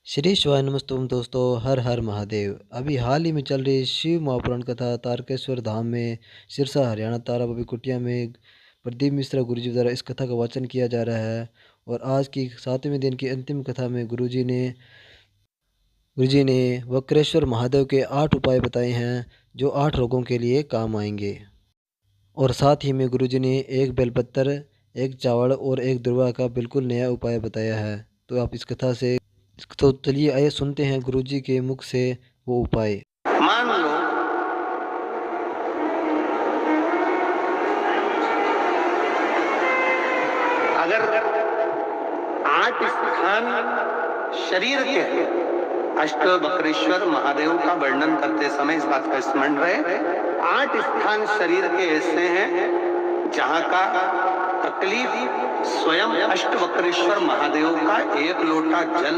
श्री शिवाय नमस्तुम दोस्तों, हर हर महादेव। अभी हाल ही में चल रही शिव महापुराण कथा तारकेश्वर धाम में सिरसा हरियाणा तारा बाबी कुटिया में प्रदीप मिश्रा गुरुजी द्वारा इस कथा का वाचन किया जा रहा है। और आज की 7वें दिन की अंतिम कथा में गुरुजी ने वक्रेश्वर महादेव के 8 उपाय बताए हैं जो 8 रोगों के लिए काम आएंगे। और साथ ही में गुरुजी ने एक बेलपत्र, एक चावल और एक दुर्वा का बिल्कुल नया उपाय बताया है। तो आप इस कथा से तो चलिए आइए सुनते हैं गुरुजी के मुख से वो उपाय। मान लो अगर 8 स्थान शरीर के अष्टवक्रेश्वर महादेव का वर्णन करते समय इस बात का स्मरण रहे, 8 स्थान शरीर के ऐसे हैं जहां का तकलीफ स्वयं अष्टवक्रेश्वर महादेव का एक लोटा जल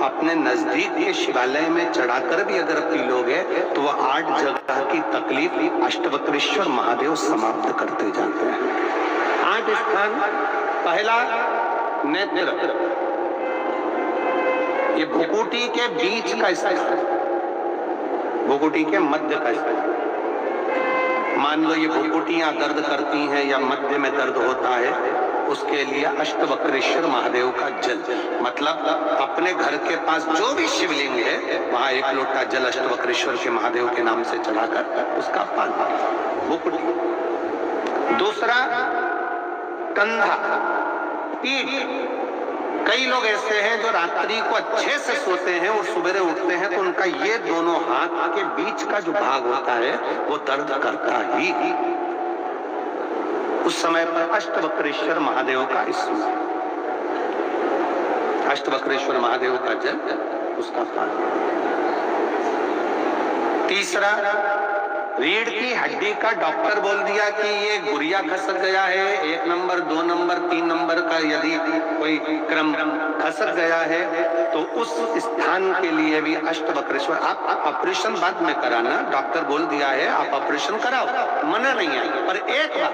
अपने नजदीक के शिवालय में चढ़ाकर भी अगर पी लोगे तो वह 8 जगह की तकलीफ अष्टवक्रेश्वर महादेव समाप्त करते जाते हैं। 8 स्थान, पहला नेत्र, ये भुकुटी के बीच का स्थान, भुकुटी के मध्य का स्थान। मान लो ये भुकुटियां दर्द करती हैं या मध्य में दर्द होता है, उसके लिए अष्टवक्रेश्वर महादेव का जल, मतलब अपने घर के पास जो भी शिवलिंग है वहां एक लोटा जल अष्टवक्रेश्वर के महादेव के नाम से चढ़ाकर उसका पान, भुकुटी। दूसरा कंधा, पीठ। कई लोग ऐसे हैं जो रात्रि को अच्छे से सोते हैं और सवेरे उठते हैं तो उनका ये दोनों हाथ के बीच का जो भाग होता है वो दर्द करता ही। उस समय पर अष्टवक्रेश्वर महादेव का अष्टवक्रेश्वर महादेव का जल, उसका पान। तीसरा, रीढ़ की हड्डी का डॉक्टर बोल दिया कि ये गुरिया खसक गया है, 1 नंबर 2 नंबर 3 नंबर का यदि कोई क्रम खसक गया है तो उस स्थान के लिए भी अष्टवक्रेश्वर। आप ऑपरेशन बाद में कराना, डॉक्टर बोल दिया है आप ऑपरेशन कराओ, मना नहीं है, पर एक बार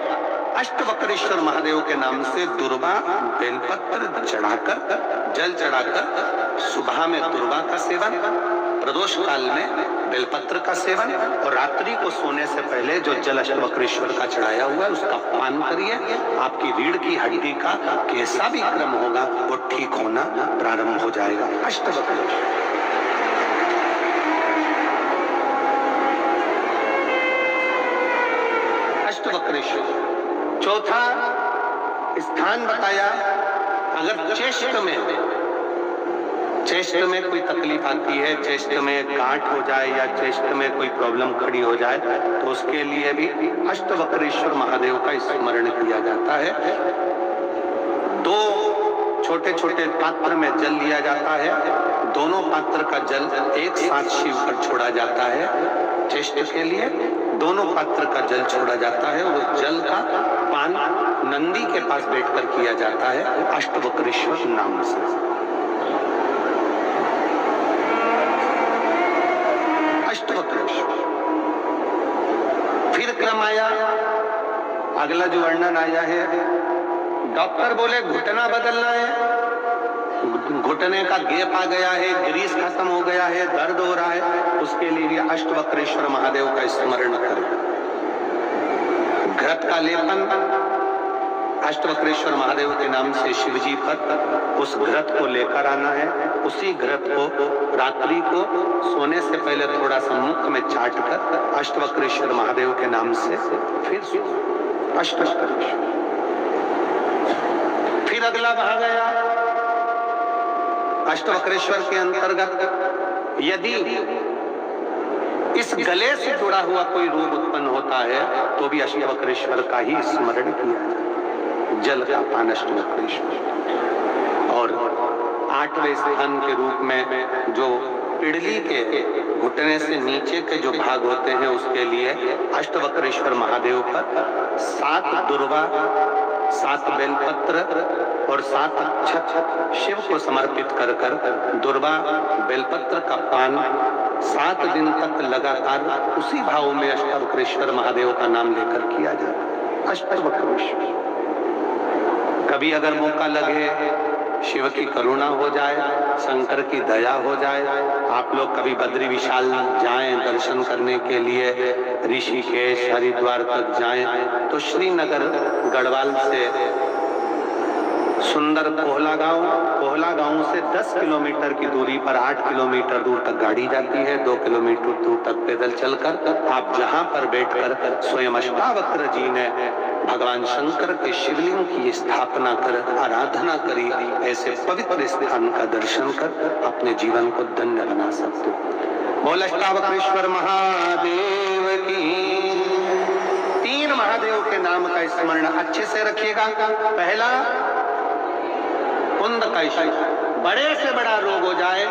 अष्टवक्रेश्वर महादेव के नाम से दुर्वा बेलपत्र चढ़ाकर, जल चढ़ाकर, सुबह में दुर्वा का सेवन, प्रदोष काल में बेलपत्र का सेवन और रात्रि को सोने से पहले जो जल अष्टवक्रेश्वर का चढ़ाया हुआ है उसका पान करिए। आपकी रीढ़ की हड्डी का कैसा भी क्रम होगा वो ठीक होना प्रारंभ हो जाएगा। अष्टवक्रेश्वर। अष्टवक्रेश्वर। चौथा स्थान बताया, अगर चेस्ट में कोई तकलीफ आती है, चेस्ट में गांठ हो जाए या चेस्ट में कोई प्रॉब्लम खड़ी हो जाए तो उसके लिए भी अष्टवक्रेश्वर महादेव का स्मरण किया जाता है। 2 छोटे छोटे पात्र में जल लिया जाता है, दोनों पात्र का जल एक साथ शिव पर छोड़ा जाता है। चेस्ट के लिए दोनों पात्र का जल छोड़ा जाता है और जल का पान नंदी के पास बैठकर किया जाता है अष्टवक्रेश्वर नाम से। फिर क्रम आया, अगला जो वर्णन आया है, डॉक्टर बोले घुटना बदलना है, घुटने का गैप आ गया है, ग्रीस खत्म हो गया है, दर्द हो रहा है, उसके लिए भी अष्टवक्रेश्वर महादेव का स्मरण करें। घृत का लेपन अष्टवक्रेश्वर महादेव के नाम से शिवजी पर उस घृत को लेकर आना है, उसी घृत को रात्रि को सोने से पहले थोड़ा सा मुख में चाट कर अष्टवक्रेश्वर महादेव के नाम से फिर अष्टवक्रेश्वर। फिर अगला भाग गया अष्टवक्रेश्वर के अंतर्गत, यदि इस गले से जुड़ा हुआ कोई रोग उत्पन्न होता है तो भी अष्टवक्रेश्वर का ही स्मरण किया जाए, जल का पान अष्टवक्रेश्वर। और 8वें स्थान के रूप में जो पिड़ली के घुटने से नीचे के जो भाग होते हैं उसके लिए अष्टवक्रेश्वर महादेव पर 7 दुर्वा, 7 बेलपत्र और 7 अक्षत शिव को समर्पित कर दुर्वा बेलपत्र का पान 7 दिन तक लगातार उसी भाव में अष्टवक्रेश्वर महादेव का नाम लेकर किया जाए। अष्टवक्रेश्वर। कभी अगर मौका लगे शिव की करुणा हो जाए, शंकर की दया हो जाए। आप लोग कभी बद्री विशाल जाएं दर्शन करने के लिए, ऋषिकेश हरिद्वार तक जाएं तो श्रीनगर गढ़वाल से सुंदर कोहला गांव से 10 किलोमीटर की दूरी पर 8 किलोमीटर दूर तक गाड़ी जाती है, 2 किलोमीटर दूर तक पैदल चलकर आप जहां पर बैठकर स्वयं अष्टावक्र जी ने भगवान शंकर के शिवलिंग की स्थापना कर आराधना करी, ऐसे पवित्र स्थान का दर्शन कर अपने जीवन को धन्य बना सकते हो। बोल अष्टावक्रेश्वर महादेव की। 3 महादेव के नाम का स्मरण अच्छे से रखिएगा। पहला कुंद कैश, बड़े से बड़ा रोग हो जाए,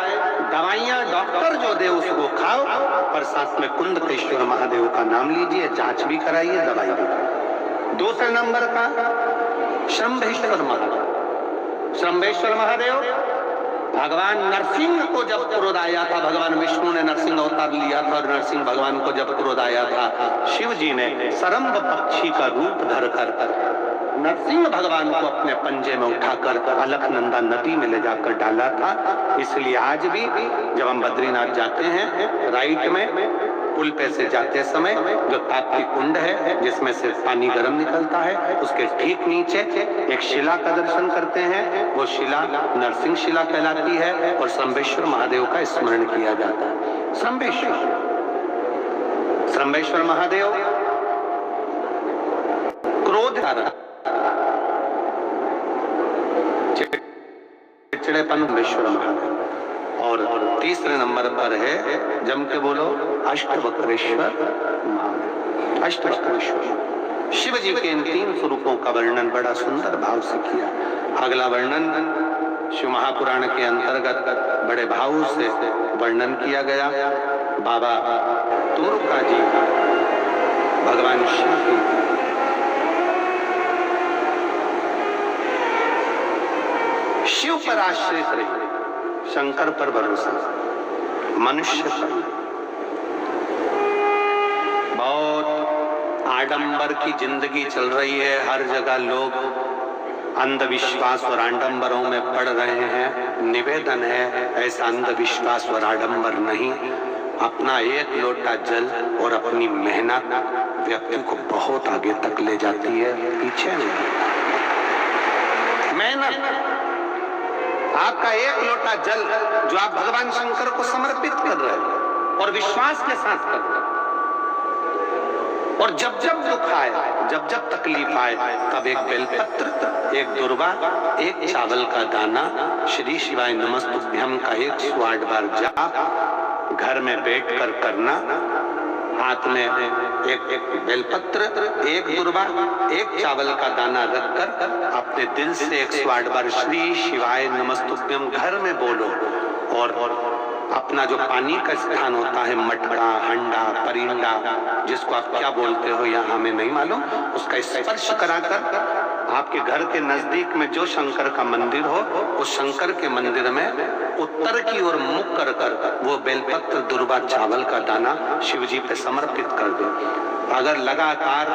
दवाइयां डॉक्टर जो दे उसको खाओ, पर साथ में कुंदकेश्वर महादेव का नाम लीजिए, जांच भी कराइए, दवाई भी। दूसरे नंबर का शंभेश्वर महादेव। शंभेश्वर महादेव भगवान नरसिंह को जब क्रोध आया था, भगवान विष्णु ने नरसिंह अवतार लिया था और नरसिंह भगवान को जब क्रोध आया था, शिव जी ने सरम्ब पक्षी का रूप धरकर नरसिंह भगवान को अपने पंजे में उठाकर अलकनंदा नदी में ले जाकर डाला था। इसलिए आज भी जब हम बद्रीनाथ जाते हैं, राइट में पुल पे से जाते समय जो ताप्ती कुंड है जिसमें से पानी गर्म निकलता है, उसके ठीक नीचे एक शिला का दर्शन करते हैं। वो शिला नरसिंह शिला कहलाती है और शंभेश्वर महादेव का स्मरण किया जाता है। शंभेश्वर महादेव क्रोध चिड़चिड़ेपन शंभेश्वर महादेव। और तीसरे नंबर पर है, जम के बोलो, अष्टवक्रेश्वर महादेव। अष्टवक्रेश्वर शिव जी के इन 3 स्वरूपों का वर्णन बड़ा सुंदर भाव से किया। अगला वर्णन शिव महापुराण के अंतर्गत बड़े भाव से वर्णन किया गया। बाबा तुमरुका जी भगवान शिव की शिव पर आश्रित रहे, शंकर पर भरोसा, मनुष्य पर बहुत आडंबर की जिंदगी चल रही है। हर जगह लोग अंधविश्वास और आडंबरों में पड़ रहे हैं। निवेदन है, ऐसा अंधविश्वास और आडंबर नहीं। अपना एक लोटा जल और अपनी मेहनत व्यक्ति को बहुत आगे तक ले जाती है, पीछे नहीं। मेहनत, आपका एक लोटा जल जो आप भगवान शंकर को समर्पित कर रहे हैं और विश्वास के साथ कर रहे हैं, और जब जब दुख आए, जब जब तकलीफ आए, तब एक बेलपत्र, एक दुर्वा, एक चावल का दाना, श्री शिवाय नमस्तुभ्यम का 108 बार जाप घर में बैठकर करना। हाथ में एक बेलपत्र, एक दुर्वा, एक चावल का दाना रखकर अपने दिल से 108 बार श्री शिवाय नमस्तुभ्यम घर में बोलो। और अपना जो पानी का स्थान होता है, मटका, हंडा, परिंदा, जिसको आप क्या बोलते हो यहाँ हमें नहीं मालूम, उसका स्पर्श कराकर आपके घर के नजदीक में जो शंकर का मंदिर हो, उस शंकर के मंदिर में उत्तर की ओर मुख कर कर वो बेलपत्र, दुर्वा, चावल का दाना शिव जी पे समर्पित कर दो। अगर लगातार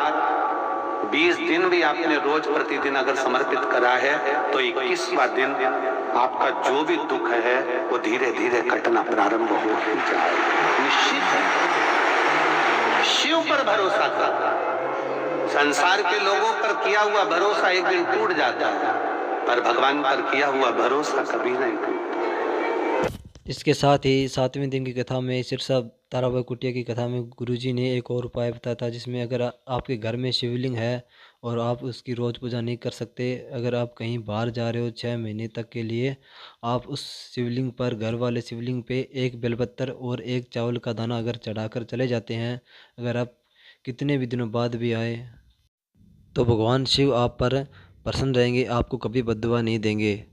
20 दिन भी आपने रोज प्रतिदिन अगर समर्पित करा है, तो 21वां दिन आपका जो भी दुख है वो धीरे धीरे कटना प्रारंभ हो जाएगा। निश्चित है, शिव पर भरोसा कर। संसार के लोगों पर किया हुआ भरोसा एक दिन टूट जाता है, पर भगवान पर किया हुआ भरोसा कभी नहीं टूटता। इसके साथ ही 7वें दिन की कथा में, सिरसा ताराबाई कुटिया की कथा में गुरुजी ने एक और उपाय बताया था, जिसमें अगर आपके घर में शिवलिंग है और आप उसकी रोज़ पूजा नहीं कर सकते, अगर आप कहीं बाहर जा रहे हो 6 महीने तक के लिए, आप उस शिवलिंग पर, घर वाले शिवलिंग पे एक बेलपत्र और एक चावल का दाना अगर चढ़ाकर चले जाते हैं, अगर आप कितने भी दिनों बाद भी आए, तो भगवान शिव आप पर प्रसन्न रहेंगे, आपको कभी बद्दुआ नहीं देंगे।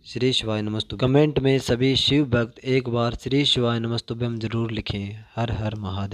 श्री शिवाय नमस्तुभ्यम। कमेंट में सभी शिव भक्त एक बार श्री शिवाय नमस्तुभ्यम जरूर लिखें। हर हर महादेव।